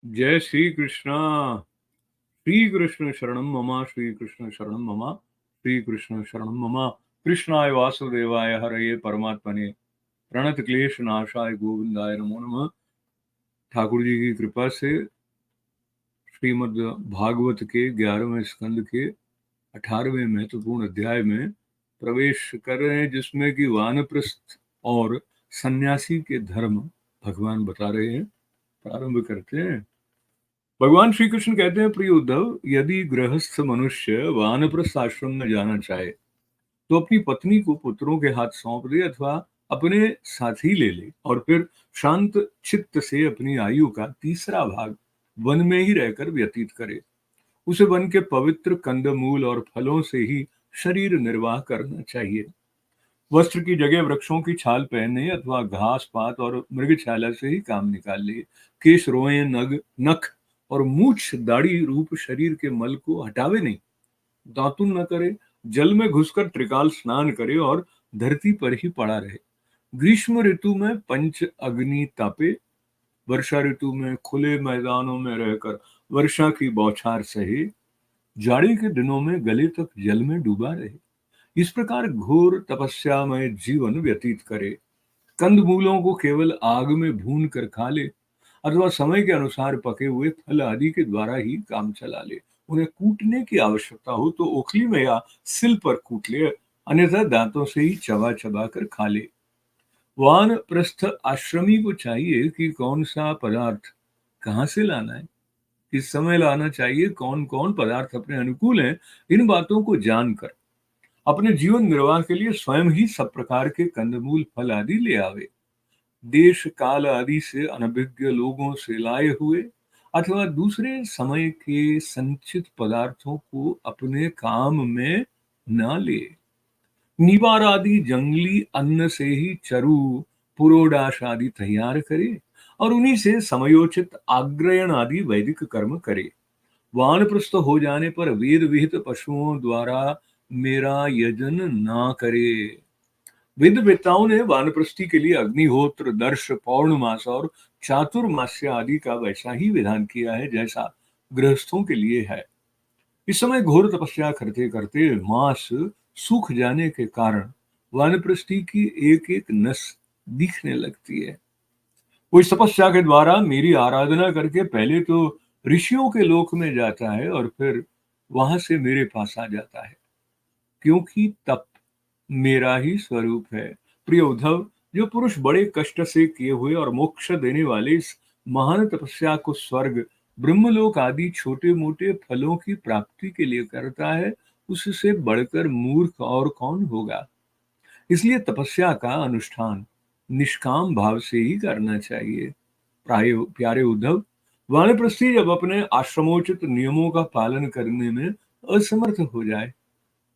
जय श्री कृष्णा। श्री कृष्ण शरणम मम, श्री कृष्ण शरणम मम, श्री कृष्ण शरणम मम। कृष्णाय वासुदेवाय हरये परमात्मने प्रणत क्लेश नाशाय गोविंदाय नमो नमः। ठाकुर जी की कृपा से श्रीमद् भागवत के 11वें स्कंद के 18वें महत्वपूर्ण अध्याय में प्रवेश कर रहे हैं, जिसमें कि वानप्रस्थ और सन्यासी के धर्म भगवान बता रहे हैं। प्रारंभ करते हैं। भगवान श्री कृष्ण कहते हैं, प्रिय उद्धव, यदि गृहस्थ मनुष्य वानप्रस्थ आश्रम में जाना चाहे तो अपनी पत्नी को पुत्रों के हाथ सौंप दे अथवा अपने साथ ही ले ले और फिर शांत चित्त से अपनी आयु का तीसरा भाग वन में ही रहकर व्यतीत करे। उसे वन के पवित्र कंदमूल और फलों से ही शरीर निर्वाह करना चाहिए। वस्त्र की जगह वृक्षों की छाल पहने अथवा घास पात और मृगछाला से ही काम निकाल ले। केश, रोएं, नग, नख और मूछ दाढ़ी रूप शरीर के मल को हटावे नहीं। दातुन न करे, जल में घुसकर त्रिकाल स्नान करे और धरती पर ही पड़ा रहे। ग्रीष्म ऋतु में पंच अग्नि तापे, वर्षा ऋतु में खुले मैदानों में रहकर वर्षा की बौछार सहे, जाड़े के दिनों में गले तक जल में डूबा रहे। इस प्रकार घोर तपस्यामय जीवन व्यतीत करे। कंदमूलों को केवल आग में भून कर खा ले अथवा समय के अनुसार पके हुए फल आदि के द्वारा ही काम चला ले। उन्हें कूटने की आवश्यकता हो तो ओखली में या सिल पर कूट ले, अन्यथा दांतों से ही चबा चबा कर खा ले। वानप्रस्थ आश्रमी को चाहिए कि कौन सा पदार्थ कहाँ से लाना है, किस समय लाना चाहिए, कौन कौन पदार्थ अपने अनुकूल हैं, इन बातों को जानकर अपने जीवन निर्वाह के लिए स्वयं ही सब प्रकार के कंदमूल फल आदि ले आवे। देश काल आदि से अनभिज्ञ लोगों से लाए हुए अथवा दूसरे समय के संचित पदार्थों को अपने काम में न ले। निवार आदि जंगली अन्न से ही चरु पुरोडाश आदि तैयार करे और उन्हीं से समयोचित आग्रयण आदि वैदिक कर्म करे। वानप्रस्थ हो जाने पर वेद विहित पशुओं द्वारा मेरा यजन ना करे। वेद वेत्ताओं ने वानप्रस्थी के लिए अग्निहोत्र, दर्श, पौर्णमास और चातुर्मास्य आदि का वैसा ही विधान किया है जैसा गृहस्थों के लिए है। इस समय घोर तपस्या करते करते मांस सूख जाने के कारण वानप्रस्थी की एक एक नस दिखने लगती है। वो इस तपस्या के द्वारा मेरी आराधना करके पहले तो ऋषियों के लोक में जाता है और फिर वहां से मेरे पास आ जाता है, क्योंकि तप मेरा ही स्वरूप है। प्रिय उद्धव, जो पुरुष बड़े कष्ट से किए हुए और मोक्ष देने वाले इस महान तपस्या को स्वर्ग, ब्रह्मलोक आदि छोटे मोटे फलों की प्राप्ति के लिए करता है, उससे बढ़कर मूर्ख और कौन होगा। इसलिए तपस्या का अनुष्ठान निष्काम भाव से ही करना चाहिए। प्राय प्यारे उद्धव, वानप्रस्थी जब अपने आश्रमोचित नियमों का पालन करने में असमर्थ हो जाए,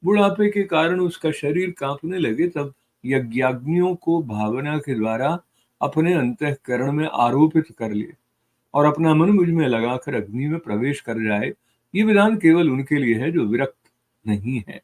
बुढ़ापे के कारण उसका शरीर कांपने लगे, तब यज्ञाग्नियों को भावना के द्वारा अपने अंतःकरण में आरोपित कर ले और अपना मन मुझ में लगाकर अग्नि में प्रवेश कर जाए। ये विधान केवल उनके लिए है जो विरक्त नहीं है।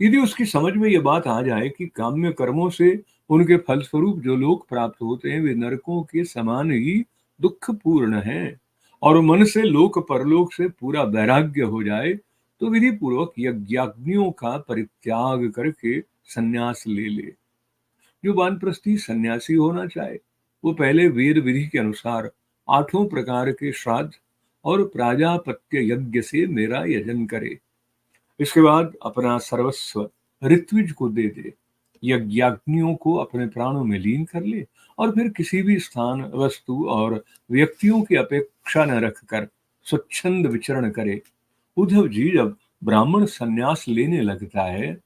यदि उसकी समझ में ये बात आ जाए कि काम्य कर्मों से उनके फलस्वरूप जो लोक प्राप्त होते हैं वे नरकों के समान ही दुखपूर्ण हैं, और मन से लोक परलोक से पूरा वैराग्य हो जाए, तो विधि पूर्वक यज्ञाग्नियों का परित्याग करके संन्यास ले ले। जो वानप्रस्थी सन्यासी होना चाहे वो पहले वेद विधि के अनुसार 8 प्रकार के श्राद्ध और प्राजापत्य यज्ञ से मेरा यजन करे। इसके बाद अपना सर्वस्व ऋत्विज को दे दे, यज्ञाग्नियों को अपने प्राणों में लीन कर ले और फिर किसी भी स्थान, वस्तु और व्यक्तियों की अपेक्षा न रखकर स्वच्छंद विचरण करे। उद्धव जी, जब ब्राह्मण संन्यास लेने लगता है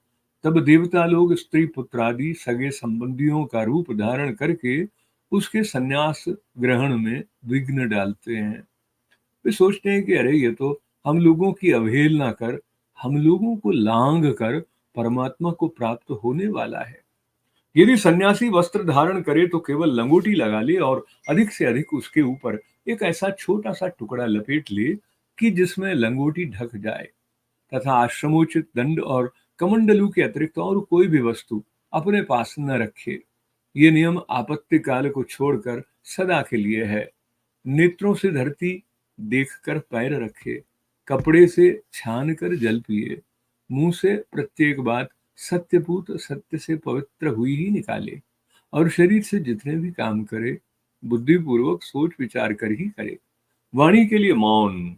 तब देवता लोग स्त्री पुत्र आदि सगे संबंधियों का रूप धारण करके उसके संन्यास ग्रहण में विघ्न डालते हैं। वे सोचते हैं कि अरे ये तो हम लोगों की अवहेलना कर, हम लोगों को लांघ कर परमात्मा को प्राप्त होने वाला है। यदि सन्यासी वस्त्र धारण करे तो केवल लंगोटी लगा ले और अधिक से अधिक उसके ऊपर एक ऐसा छोटा सा टुकड़ा लपेट ले कि जिसमें लंगोटी ढक जाए, तथा आश्रमोचित दंड और कमंडलू के अतिरिक्त और कोई भी वस्तु अपने पास न रखे। ये नियम आपत्ति काल को छोड़कर सदा के लिए है। नेत्रों से धरती देखकर पैर रखे, कपड़े से छान कर जल पिए, मुंह से प्रत्येक बात सत्यपूत सत्य से पवित्र हुई ही निकाले, और शरीर से जितने भी काम करे बुद्धिपूर्वक सोच विचार कर ही करे। वाणी के लिए मौन,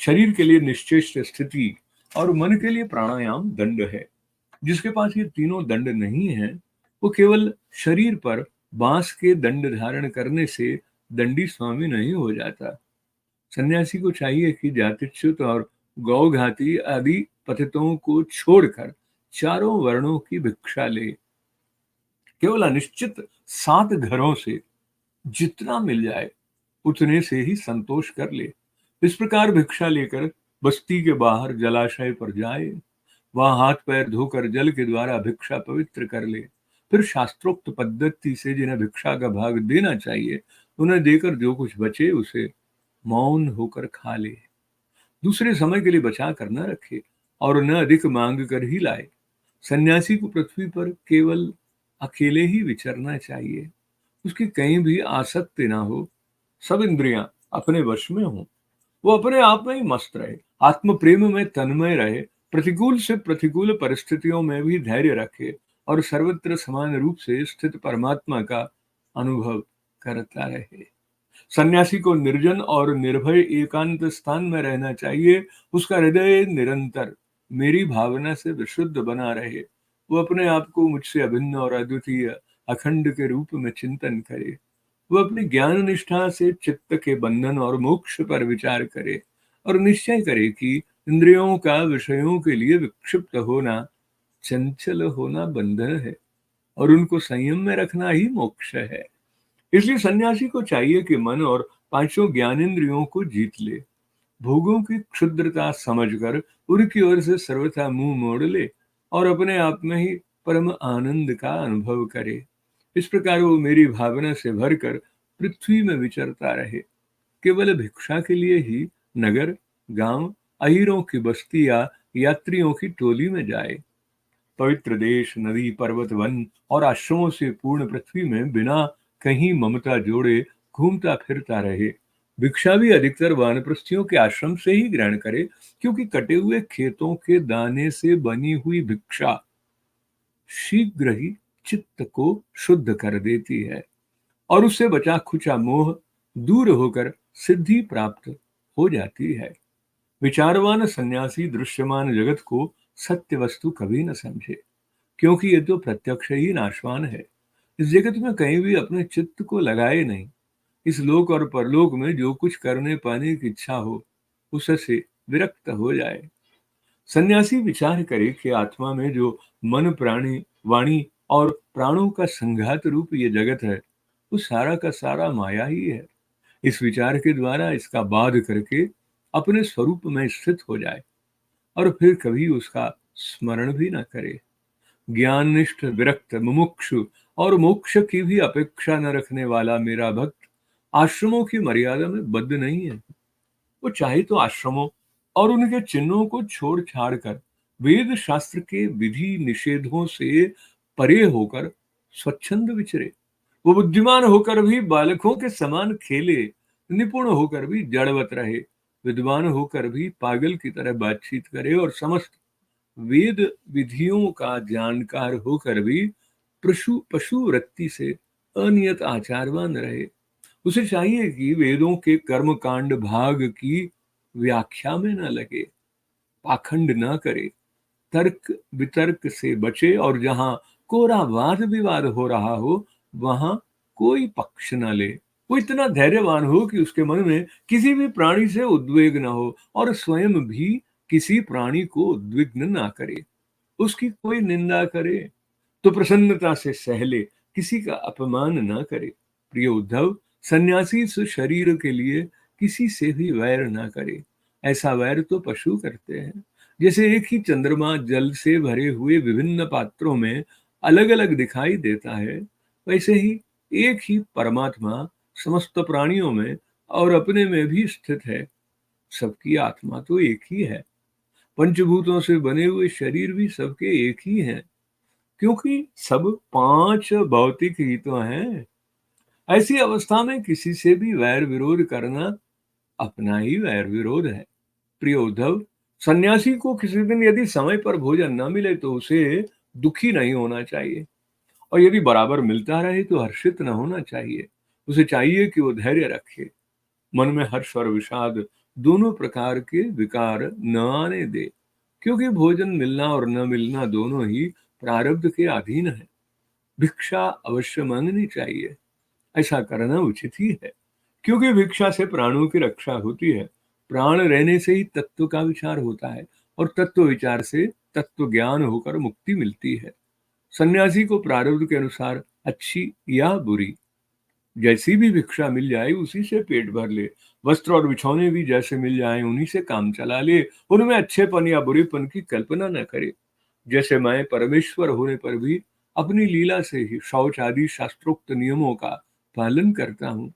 शरीर के लिए निश्चेष्ट स्थिति और मन के लिए प्राणायाम दंड है। जिसके पास ये तीनों दंड नहीं है, वो केवल शरीर पर बांस के दंड धारण करने से दंडी स्वामी नहीं हो जाता। सन्यासी को चाहिए कि जातिच्युत और गौघाती आदि पतितों को छोड़कर चारों वर्णों की भिक्षा ले। केवल अनिश्चित 7 घरों से जितना मिल जाए उतने से ही संतोष कर ले। इस प्रकार भिक्षा लेकर बस्ती के बाहर जलाशय पर जाए, वहां हाथ पैर धोकर जल के द्वारा भिक्षा पवित्र कर ले। फिर शास्त्रोक्त पद्धति से जिन्हें भिक्षा का भाग देना चाहिए उन्हें देकर जो कुछ बचे उसे मौन होकर खा ले। दूसरे समय के लिए बचा कर न रखे और न अधिक मांग कर ही लाए। सन्यासी को पृथ्वी पर केवल अकेले ही विचरना चाहिए, उसकी कहीं भी आसक्ति ना हो, सब इंद्रियां अपने वश में हों, वो अपने आप में ही मस्त रहे, आत्म प्रेम में तन्मय रहे, प्रतिकूल से प्रतिकूल परिस्थितियों में भी धैर्य रखे और सर्वत्र समान रूप से स्थित परमात्मा का अनुभव करता रहे। सन्यासी को निर्जन और निर्भय एकांत स्थान में रहना चाहिए। उसका हृदय निरंतर मेरी भावना से विशुद्ध बना रहे। वो अपने आप को मुझसे अभिन्न और अद्वितीय अखंड के रूप में चिंतन करे। वो अपनी ज्ञान निष्ठा से चित्त के बंधन और मोक्ष पर विचार करे और निश्चय करे कि इंद्रियों का विषयों के लिए विक्षिप्त होना, चंचल होना बंधन है और उनको संयम में रखना ही मोक्ष है। इसलिए सन्यासी को चाहिए कि मन और पांचों ज्ञानेंद्रियों को जीत ले, भोगों की क्षुद्रता समझकर उनकी ओर से सर्वथा मुंह मोड़ ले और अपने आप में ही परम आनंद का अनुभव करे। इस प्रकार वो मेरी भावना से भरकर पृथ्वी में विचरता रहे, केवल भिक्षा के लिए ही नगर, गांव, अहीरों की बस्ती या यात्रियों की टोली में जाए। पवित्र देश, नदी, पर्वत, वन और आश्रमों से पूर्ण पृथ्वी में बिना कहीं ममता जोड़े घूमता फिरता रहे। भिक्षा भी अधिकतर वानप्रस्थियों के आश्रम से ही ग्रहण करे, क्योंकि कटे हुए खेतों के दाने से बनी हुई भिक्षा शीघ्र ही चित्त को शुद्ध कर देती है और उससे बचा खुचा मोह दूर होकर सिद्धि प्राप्त हो जाती है। विचारवान सन्यासी दृश्यमान जगत को सत्य वस्तु कभी न समझे, क्योंकि ये तो प्रत्यक्ष ही नाशवान है। इस जगत में कहीं भी अपने चित्त को लगाए नहीं। इस लोक और परलोक में जो कुछ करने पाने की इच्छा हो उससे विरक्त हो जाए। सन्यासी विचार करे कि आत्मा में जो मन, प्राणी, वाणी और प्राणों का संघात रूप ये जगत है, वो सारा का सारा माया ही है। इस विचार के द्वारा इसका बाध करके अपने स्वरूप में स्थित हो जाए और फिर कभी उसका स्मरण भी न करे। ज्ञाननिष्ठ, विरक्त, मुमुक्षु और मोक्ष की भी अपेक्षा न रखने वाला मेरा भक्त आश्रमों की मर्यादा में बद्ध नहीं है। वो चाहे तो आश्रमों और उनके चिन्हों को छोड़ छाड़ कर वेद शास्त्र के विधि निषेधों से परे होकर स्वच्छंद विचरे। वो बुद्धिमान होकर भी बालकों के समान खेले, निपुण होकर भी जड़वत रहे, विद्वान होकर भी पागल की तरह बातचीत करे और समस्त वेद विधियों का जानकार होकर भी पशु पशु वृत्ति से अनियत आचारवान रहे। उसे चाहिए कि वेदों के कर्म कांड भाग की व्याख्या में न लगे, पाखंड न करे, तर्क वितर्क से बचे और जहां कोरा वाद विवाद हो रहा हो वहां कोई पक्ष न ले। वो इतना धैर्यवान हो कि उसके मन में किसी भी प्राणी से उद्वेग न हो और स्वयं भी किसी प्राणी को उद्विग्न ना करे। उसकी कोई निंदा करे तो प्रसन्नता से सह ले, किसी का अपमान न करे। प्रिय उद्धव, सन्यासी इस शरीर के लिए किसी से भी वैर न करे। ऐसा वैर तो पशु करते हैं। जैसे एक ही चंद्रमा जल से भरे हुए विभिन्न पात्रों में अलग अलग दिखाई देता है, वैसे ही एक ही परमात्मा समस्त प्राणियों में और अपने में भी स्थित है। सबकी आत्मा तो एक ही है। पंचभूतों से बने हुए शरीर भी सबके एक ही हैं, क्योंकि सब 5 भौतिक ही तो हैं। ऐसी अवस्था में किसी से भी वैर विरोध करना अपना ही वैर विरोध है। प्रिय उद्धव, सन्यासी को किसी दिन यदि समय पर भोजन न मिले तो उसे दुखी नहीं होना चाहिए, और यदि बराबर मिलता रहे तो हर्षित न होना चाहिए। उसे चाहिए कि वो धैर्य रखे, मन में हर्ष और विषाद दोनों प्रकार के विकार न आने दे, क्योंकि भोजन मिलना और न मिलना दोनों ही प्रारब्ध के अधीन है। भिक्षा अवश्य मांगनी चाहिए, ऐसा करना उचित ही है, क्योंकि भिक्षा से प्राणों की रक्षा होती है। प्राण रहने से ही तत्व का विचार होता है, और तत्व विचार से तत्व ज्ञान होकर मुक्ति मिलती है। सन्यासी को प्रारब्ध के अनुसार अच्छी या बुरी जैसी भी भिक्षा मिल जाए उसी से पेट भर ले। वस्त्र और बिछौने भी जैसे मिल जाए उन्हीं से काम चला ले। उनमें अच्छेपन या बुरेपन की कल्पना न करे। जैसे मैं परमेश्वर होने पर भी अपनी लीला से ही शौच आदि शास्त्रोक्त नियमों का पालन करता हूँ,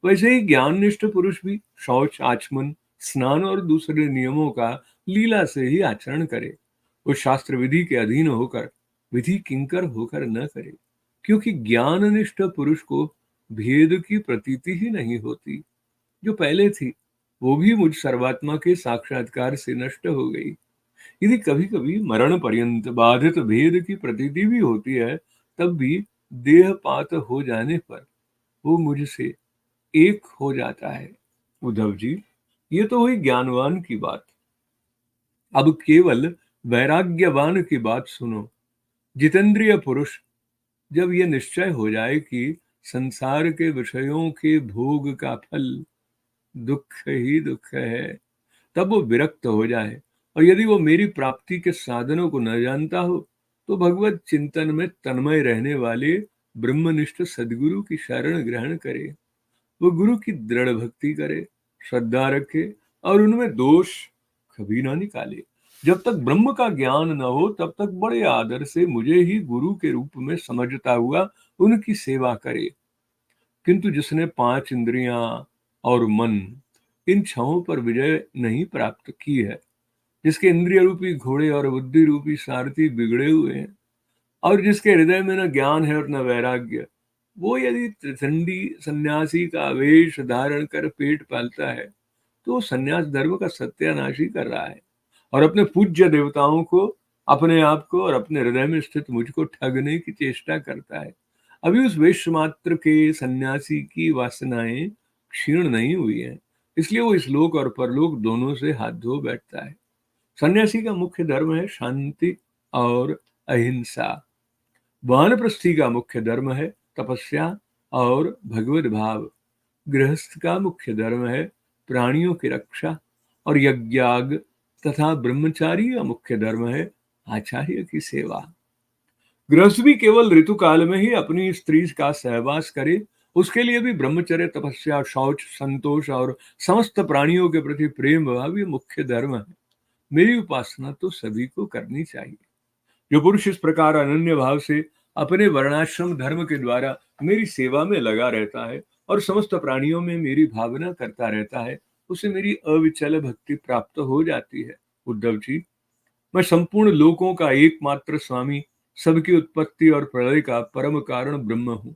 वैसे ही ज्ञाननिष्ठ पुरुष भी शौच, आचमन, स्नान और दूसरे नियमों का लीला से ही आचरण करे। वो शास्त्र विधि के अधीन होकर विधि किंकर होकर न करे, क्योंकि ज्ञाननिष्ठ पुरुष को भेद की प्रतीति ही नहीं होती। जो पहले थी वो भी मुझ सर्वात्मा के साक्षात्कार से नष्ट हो गई। यदि कभी कभी मरण पर्यंत बाधित भेद की प्रतीति भी होती है, तब भी देहपात हो जाने पर वो मुझसे एक हो जाता है। उद्धव जी, ये तो हुई ज्ञानवान की बात। अब केवल वैराग्यवान की बात सुनो। जितेंद्रिय पुरुष जब ये निश्चय हो जाए कि संसार के विषयों के भोग का फल दुख ही दुख है, तब वो विरक्त हो जाए, और यदि वो मेरी प्राप्ति के साधनों को न जानता हो तो भगवत चिंतन में तन्मय रहने वाले ब्रह्मनिष्ठ सदगुरु की शरण ग्रहण करे। वो गुरु की दृढ़ भक्ति करे, श्रद्धा रखे, और उनमें दोष कभी ना निकाले। जब तक ब्रह्म का ज्ञान न हो तब तक बड़े आदर से मुझे ही गुरु के रूप में समझता हुआ उनकी सेवा करे। किंतु जिसने पांच इंद्रियां और मन, इन छहों पर विजय नहीं प्राप्त की है, जिसके इंद्रिय रूपी घोड़े और बुद्धि रूपी सारथी बिगड़े हुए हैं, और जिसके हृदय में न ज्ञान है और न वैराग्य, वो यदि त्रिदंडी सन्यासी का वेश धारण कर पेट पालता है तो वो सन्यास धर्म का सत्यानाश ही कर रहा है, और अपने पूज्य देवताओं को, अपने आप को और अपने हृदय में स्थित मुझको ठगने की चेष्टा करता है। अभी उस वेश मात्र के सन्यासी की वासनाएं क्षीण नहीं हुई है, इसलिए वो इस लोक और परलोक दोनों से हाथ धो बैठता है। सन्यासी का मुख्य धर्म है शांति और अहिंसा। वानप्रस्थी का मुख्य धर्म है तपस्या और भगवत भाव। गृहस्थ का मुख्य धर्म है प्राणियों की रक्षा और यज्ञाग, तथा ब्रह्मचारी का मुख्य धर्म है आचार्य की सेवा। गृहस्थ भी केवल ऋतु काल में ही अपनी स्त्री का सहवास करे। उसके लिए भी ब्रह्मचर्य, तपस्या, शौच, संतोष और समस्त प्राणियों के प्रति प्रेम भाव ये मुख्य धर्म है। मेरी उपासना तो सभी को करनी चाहिए। जो पुरुष इस प्रकार अनन्य भाव से अपने वर्णाश्रम धर्म के द्वारा मेरी सेवा में लगा रहता है और समस्त प्राणियों में मेरी भावना करता रहता है, उसे मेरी अविचल भक्ति प्राप्त हो जाती है। उद्धव जी, मैं संपूर्ण लोकों का एकमात्र स्वामी, सबकी उत्पत्ति और प्रलय का परम कारण ब्रह्म हूँ।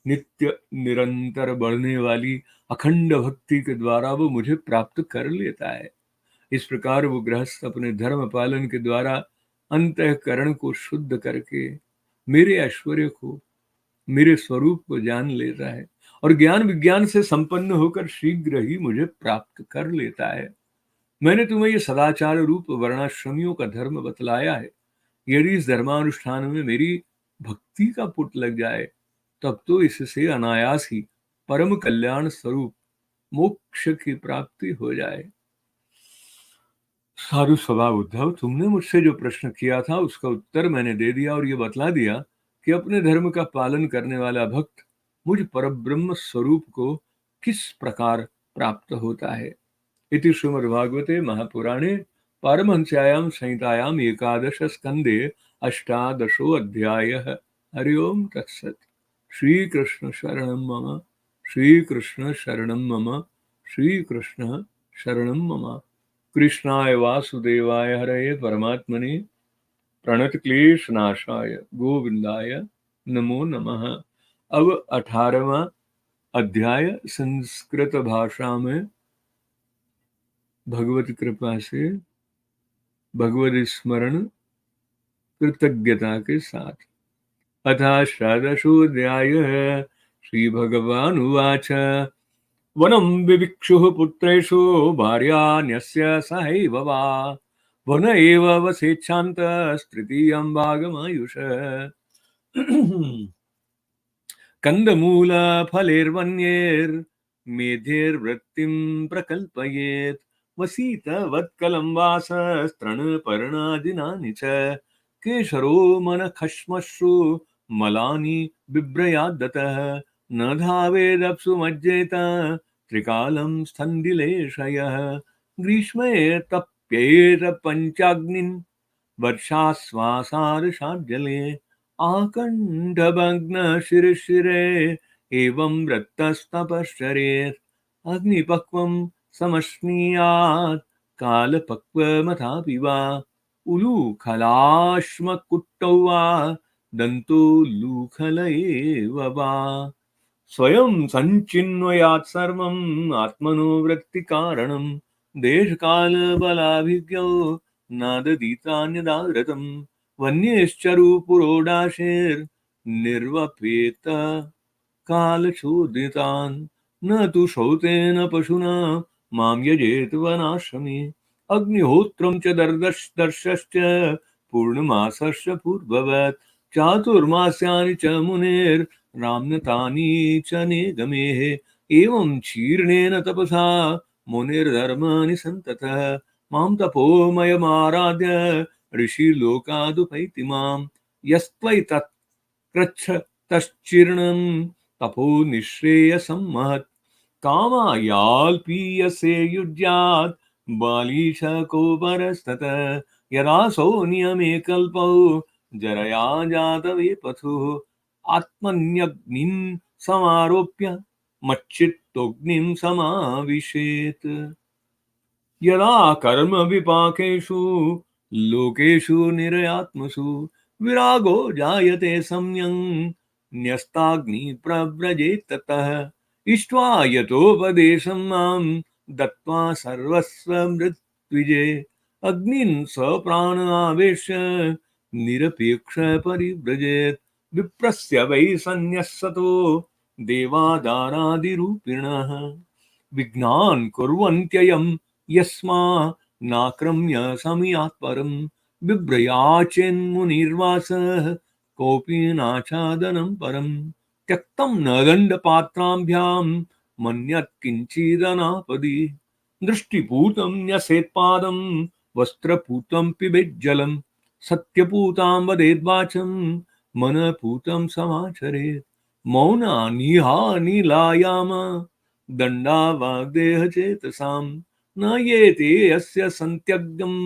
नित्य निरंतर बढ़ने वाली अखंड भक्ति के द्वारा वो मुझे प्राप्त कर लेता है। इस प्रकार वो गृहस्थ अपने धर्म पालन के द्वारा अंतःकरण को शुद्ध करके मेरे ऐश्वर्य को, मेरे स्वरूप को जान लेता है, और ज्ञान विज्ञान से संपन्न होकर शीघ्र ही मुझे प्राप्त कर लेता है। मैंने तुम्हें ये सदाचार रूप वर्णाश्रमियों का धर्म बतलाया है। यदि इस धर्मानुष्ठान में मेरी भक्ति का पुट लग जाए, तब तो इससे अनायास ही परम कल्याण स्वरूप मोक्ष की प्राप्ति हो जाए। साधु स्वभाव उद्धव, तुमने मुझसे जो प्रश्न किया था उसका उत्तर मैंने दे दिया, और ये बतला दिया कि अपने धर्म का पालन करने वाला भक्त मुझ परब्रह्म स्वरूप को किस प्रकार प्राप्त होता है। इति श्रीमद्भागवते महापुराणे पारमहंस्यायां संहितायां एकादश स्कंदे अष्टादशो अध्यायः। हरि ओम तत्सत्। श्री कृष्ण शरणं मम, श्री कृष्ण शरणं मम, श्री कृष्ण शरणं मम। कृष्णाय वासुदेवाय हरये परमात्मने प्रणत क्लेश नाशाय गोविंदाय नमो नमः। अब 18वां अध्याय संस्कृत भाषा में भगवत कृपा से भगवत स्मरण कृतज्ञता के साथ। अथ षादशोऽध्यायः। श्रीभगवानुवाच वनं विविक्षुः पुत्रेषु भार्यान्यस्य सहैव वा वन एव वसेच्छान्तस्तृतीयं भागमायुष कन्दमूलफलैर्वन्यैर्मेध्यैर्वृत्तिं प्रकल्पयेत् वसीतवत्कलं वासस्तृणपर्णादिनानि च केशरो मनखश्मश्रु मलानि बिभ्रयाद्दतः न धावेदप्सु मज्जेत त्रिकालं स्थन्दिलेशयः ग्रीष्मे तप्येत पञ्चाग्निन् वर्षाश्वासार्षाज्जले आकण्ठभग्नशिरशिरे एवं वृत्तस्तपश्चरेत् अग्निपक्वं समश्नीयात् कालपक्वमथापि वा उलूखलाश्मकुट्टौ वा दन्तोल्लूखल एव वा स्वयं सञ्चिन्वयात् सर्वम् आत्मनो वृत्तिकारणं देशकालबलाभिज्ञौ नादधीतान्यदारतम् वन्यश्चरुपुरोडाशेर्निर्वपेत कालचोदितान् न तु शौतेन पशुना मां यजेत वनाश्रमे अग्निहोत्रं च दर्शश्च पूर्णमासश्च पूर्ववत् चातुर्मास्यानि च मुनेर्नाम्यतानि च निगमेः एवं क्षीर्णेन तपसा मुनिर्धर्माणि सन्ततः मां तपोमयमाराध्य ऋषिलोकादुपैति मां यस्त्वयि तत्कृच्छ तश्चीर्णं तपो निःश्रेयसं महत् कामायाल्पीयसे युज्यात् बालीश कौपरस्ततः यदासौ नियमे कल्पौ जरया जातवेपथुः आत्मन्यग्निं समारोप्य मच्चित्तोऽग्निं समाविशेत् यदा कर्म विपाकेषु लोकेषु निरयात्मसु विरागो जायते सम्यं न्यस्ताग्नि प्रव्रजेत् ततः इष्ट्वा यतोपदेशं मां दत्त्वा सर्वस्वमृत्विजे अग्निं स्वप्राणावेश्य निरपेक्ष परिव्रजेत् विप्रस्य वै सन्न्यस्सतो देवादारादिरूपिणः विघ्नान् कुर्वन्त्ययं यस्मा नाक्रम्य समियात् परं बिभ्रयाचेन्मुनिर्वासः कोऽपि नाचादनं परं त्यक्तं न दण्डपात्राभ्यां मन्यत् किञ्चिदनापदि दृष्टिपूतं न्यसेत्पादं वस्त्रपूतं पिबेज्जलं सत्यपूतां वदेद्वाचं मनपूतं समाचरेत् मौनानिहा नीलायाम दण्डा वाग्देहचेतसां न येते अस्य सन्त्यग्नं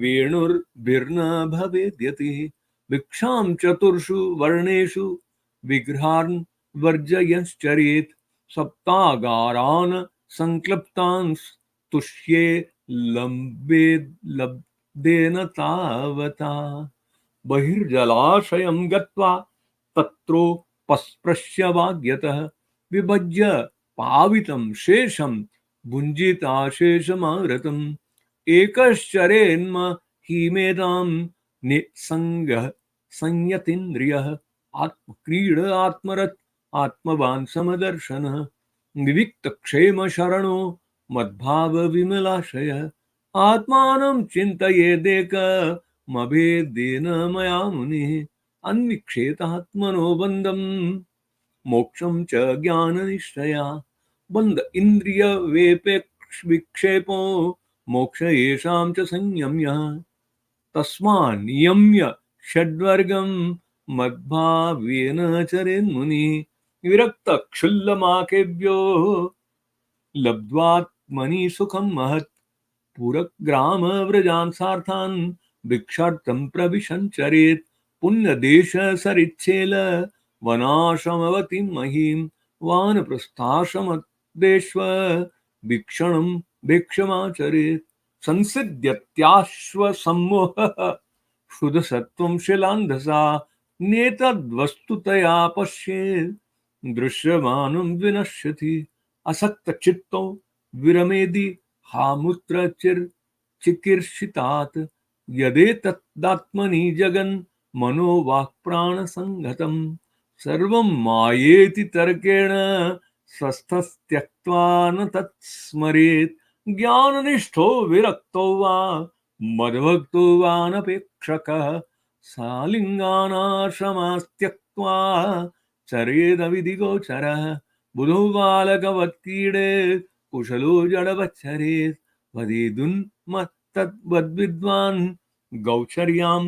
वेणुर्भिर्न भवेद्यतिः भिक्षां चतुर्षु वर्णेषु विग्रहान् वर्जयश्चरेत् सप्तागारान् संक्लप्तान् तुष्ये लब्धेन तावता बहिर्जलाशयं गत्वा तत्रोपस्पृश्य वाग्यतः विभज्य पावितं शेषं भुञ्जिताशेषमारतम् एकश्चरेन्म हीमेदां निसङ्गः संयतीन्द्रियः आत्मक्रीड आत्मरत् आत्मवान् समदर्शनः विविक्तक्षेमशरणो मद्भावविमलाशयः आत्मानं चिन्तयेदेकमभेदेन मया मुनिः अन्विक्षेतात्मनो बन्धं मोक्षं च ज्ञाननिष्ठया बन्ध इन्द्रिय विक्षेपो मोक्ष येषां च संयम्य तस्मान् नियम्य षड्वर्गं मद्भावेन चरेन्मुनिः विरक्तक्षुल्लमाकेभ्यो लब्ध्वात्मनि सुखं महत् पुरग्रामव्रजान् सार्थान् भिक्षार्थं प्रविशन् चरेत् पुण्यदेश सरिच्छेल वनाश्रमवतीं महीं वानप्रस्थाश्रमदेष्व भिक्षणं भिक्षमाचरेत् संसिद्ध्यत्याश्वसम्मोहः शुद्धसत्त्वं शिलान्धसा नेतद्वस्तुतया पश्येत् दृश्यमानं विनश्यति असक्तचित्तो विरमेदि हामुत्र चिकीर्षितात् यदेतदात्मनि जगन् मनोवाक्प्राणसङ्गतम् सर्वं मायेति तर्केण स्वस्थस्त्यक्त्वा न तत्स्मरेत् ज्ञाननिष्ठो विरक्तो वा मद्भक्तो वानपेक्षकः सालिङ्गानाश्रमास्त्यक्त्वा चरेदविधिगोचरः बुधो बालकवत्कीडे कुशलो जडवच्छरेत् वदेदुन्मत्तद्वद्विद्वान् गौचर्यां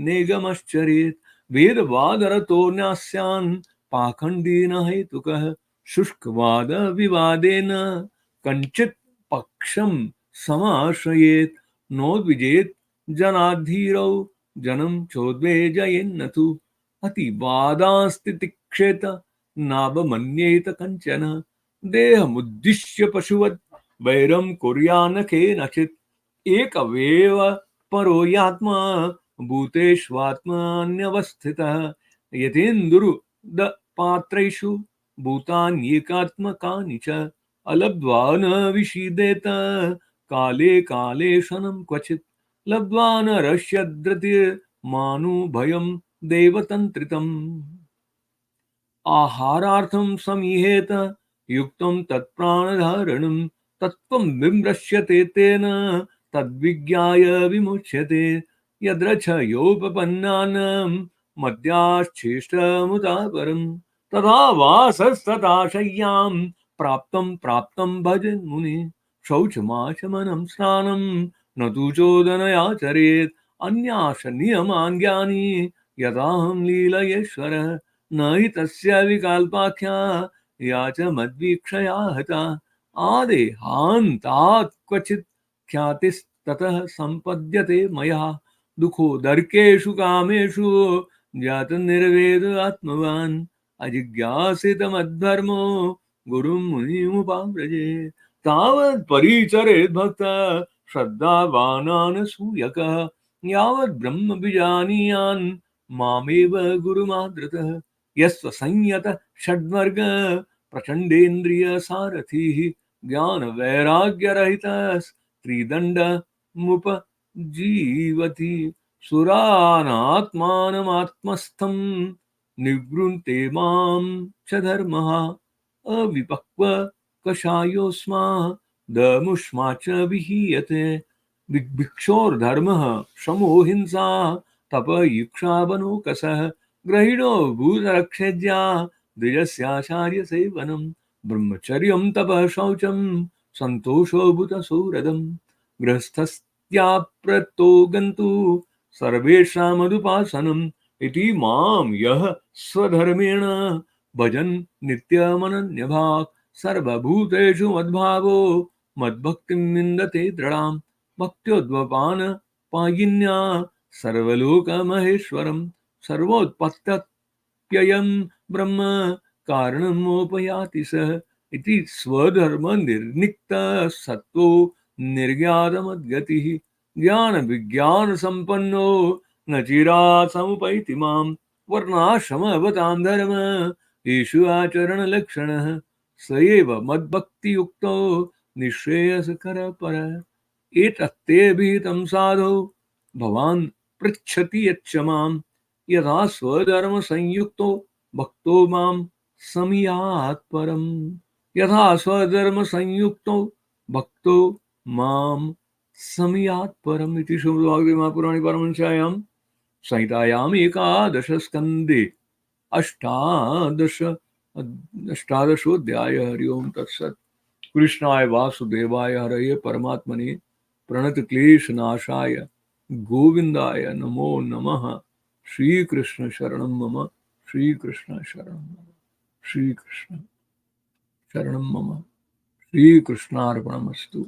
नेगमश्चरेत् वेदवादरतो न्यास्यान् पाखण्डेन हेतुकः शुष्कवाद विवादेन कञ्चित् पक्षं समाश्रयेत् नोद्विजेत् जनाद्धीरौ जनं चोद्वेजयेन्न तु अतिवादास्तितिक्षेत नावमन्येत कञ्चन देहमुद्दिश्य पशुवत् वैरं कुर्यान्न केनचित् एकवेव परो यात्मा भूतेष्वात्मान्यवस्थितः यथेन्दुरुदपात्रेषु भूतान्येकात्मकानि च अलब्ध्वा न विषीदेत काले काले शनं क्वचित् लब्ध्वा न रष्यद्रतिर्मानुभयं देवतन्त्रितम् आहारार्थं समीहेत युक्तं तत्प्राणधारणं तत्त्वं विमृश्यते तेन तद्विज्ञाय विमुच्यते यद्रच्छयोपपन्नानां मद्याश्चेष्टमुता परं तथा वासस्तथा शय्यां प्राप्तं प्राप्तं भजन् मुनिः शौचमाचमनं स्नानं न तु चोदनयाचरेत् अन्याश नियमान् ज्ञानी यदाहं लीलयेश्वरः न हि तस्य विकल्पाख्या या च मद्वीक्षया हता आदेहान्तात् क्वचित् ख्यातिस्ततः सम्पद्यते मया दुःखोदर्केषु कामेषु जातनिर्वेद आत्मवान् अजिज्ञासितमद्धर्मो गुरुं मुनिमुपाव्रजे तावत् परिचरेत् भक्तः श्रद्धावानानसूयकः यावत् ब्रह्म विजानीयान् मामेव गुरुमादृतः यस्य संयत षड्वर्ग प्रचण्डेन्द्रिय सारथिः ज्ञान वैराग्यरहितः त्रिदण्डमुपजीवति सुरानात्मानमात्मस्थं निगृन्ते मां च धर्मः अविपक्व कषायोऽस्मा दमुष्मा च विहीयते भिक्षोर्धर्मः शमो हिंसा तप इक्षा वनोकसः ग्रहिणो भूतरक्षेज्या द्विजस्याचार्य सेवनम् ब्रह्मचर्यं तपः शौचं सन्तोषो भूतसौहृदम् गृहस्थस्त्याप्रतो गन्तु सर्वेषामदुपासनम् इति मां यः स्वधर्मेण भजन् नित्यमनन्यभाक् सर्वभूतेषु मद्भावो मद्भक्तिं विन्दते दृढाम् भक्त्योद्वपान पायिन्या सर्वलोकमहेश्वरम् सर्वोत्पत्त्ययं ब्रह्म कारणमोपयाति सः इति स्वधर्मनिर्निक्तः सत्त्वो निर्ज्ञातमद्गतिः ज्ञानविज्ञानसम्पन्नो न चिरात् समुपैति मां वर्णाश्रमवतां धर्म येषु आचरणलक्षणः स एव मद्भक्तियुक्तो निःश्रेयसकरपरः एतत्ते विहितं साधो भवान् पृच्छति यच्च मां यथा स्वधर्मसंयुक्तो भक्तो मां समियात् परम् यथा स्वधर्मसंयुक्तो भक्तो मां समियात् परम् इति श्रीमद्भागवते परमहंस्यां संहितायाम् एकादशस्कन्धे अष्टादशोऽध्यायः। हरि ओम तत्सत्। कृष्णाय वासुदेवाय हरये परमात्मने प्रणतक्लेशनाशाय गोविंदाय नमो नमः। श्री कृष्ण शरणं मम, श्री कृष्ण शरणं मम, श्री कृष्ण शरणं मम, श्री कृष्णार्पणमस्तु।